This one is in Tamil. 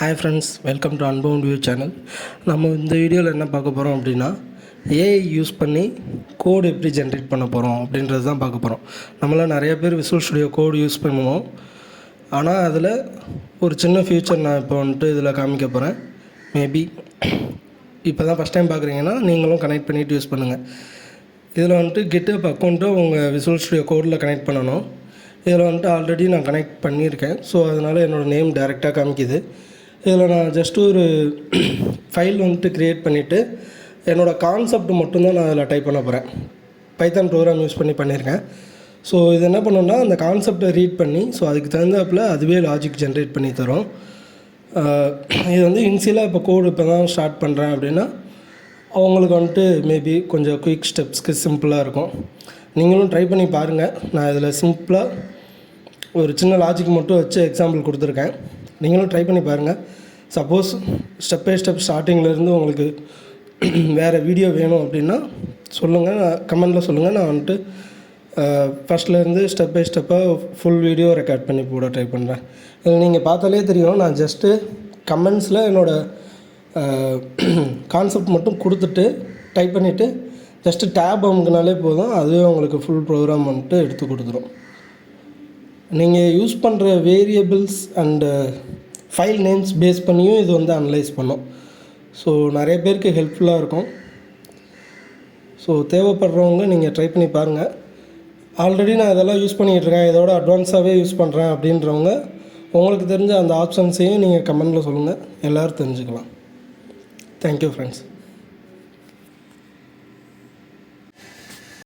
Hi friends, welcome to unbound view channel. நம்ம இந்த வீடியோவில் என்ன பார்க்க போகிறோம் அப்படின்னா, ஏஐ யூஸ் பண்ணி கோடு எப்படி ஜென்ரேட் பண்ண போகிறோம் அப்படின்றது தான் பார்க்க போகிறோம். நம்மளாம் நிறைய பேர் விசுவல் ஸ்டுடியோ கோடு யூஸ் பண்ணுவோம். ஆனால் அதில் ஒரு சின்ன ஃபியூச்சர் நான் இப்போ இதில் காமிக்க போகிறேன். மேபி இப்போ தான் ஃபஸ்ட் டைம் பார்க்குறீங்கன்னா நீங்களும் கனெக்ட் பண்ணிவிட்டு யூஸ் பண்ணுங்கள். இதில் GitHub அக்கௌண்ட்டை உங்கள் விசுவல் ஸ்டுடியோ கோடில் கனெக்ட் பண்ணணும். இதில் ஆல்ரெடி நான் கனெக்ட் பண்ணியிருக்கேன். ஸோ அதனால் என்னோடய நேம் டைரெக்டாக காமிக்குது. இதில் நான் ஜஸ்ட்டு ஒரு ஃபைல் க்ரியேட் பண்ணிவிட்டு என்னோடய கான்செப்ட் மட்டும்தான் நான் அதில் டைப் பண்ண போகிறேன். பைத்தான் ப்ரோக்ராம் யூஸ் பண்ணியிருக்கேன். ஸோ இது என்ன பண்ணணுன்னா, அந்த கான்செப்டை ரீட் பண்ணி அதுக்கு தகுந்தாப்பில் அதுவே லாஜிக் ஜென்ரேட் பண்ணி தரும். இது இனிஷியலாக இப்போ கோடு இப்போ தான் ஸ்டார்ட் பண்ணுறேன் அப்படின்னா அவங்களுக்கு மேபி கொஞ்சம் குயிக் ஸ்டெப்ஸ்க்கு சிம்பிளாக இருக்கும். நீங்களும் ட்ரை பண்ணி பாருங்கள். நான் இதில் சிம்பிளாக ஒரு சின்ன லாஜிக் மட்டும் வச்சு எக்ஸாம்பிள் கொடுத்துருக்கேன். நீங்களும் ட்ரை பண்ணி பாருங்கள். சப்போஸ் ஸ்டெப் பை ஸ்டெப் ஸ்டார்டிங்லேருந்து உங்களுக்கு வேறு வீடியோ வேணும் அப்படின்னா சொல்லுங்கள், கமெண்டில் சொல்லுங்கள். நான் ஃபஸ்ட்லேருந்து ஸ்டெப் பை ஸ்டெப்பாக ஃபுல் வீடியோ ரெக்கார்ட் பண்ணி போட ட்ரை பண்ணுறேன். இதில் நீங்கள் பார்த்தாலே தெரியும், நான் ஜஸ்ட்டு கமெண்ட்ஸில் என்னோடய கான்செப்ட் மட்டும் கொடுத்துட்டு டைப் பண்ணிவிட்டு ஜஸ்ட்டு டேப் அமுக்குனாலே போதும், அதுவே உங்களுக்கு ஃபுல் ப்ரோக்ராம் எடுத்து கொடுத்துரும். நீங்கள் யூஸ் பண்ணுற variables and file names base பண்ணியும் இது அனலைஸ் பண்ணும். ஸோ நிறைய பேருக்கு ஹெல்ப்ஃபுல்லாக இருக்கும். ஸோ தேவைப்படுறவங்க நீங்கள் ட்ரை பண்ணி பாருங்கள். ஆல்ரெடி நான் இதெல்லாம் யூஸ் பண்ணிகிட்ருக்கேன், இதோட அட்வான்ஸாகவே யூஸ் பண்ணுறேன் அப்படின்றவங்க உங்களுக்கு தெரிஞ்ச அந்த ஆப்ஷன்ஸையும் நீங்கள் கமெண்டில் சொல்லுங்கள். எல்லோரும் தெரிஞ்சுக்கலாம். Thank you friends.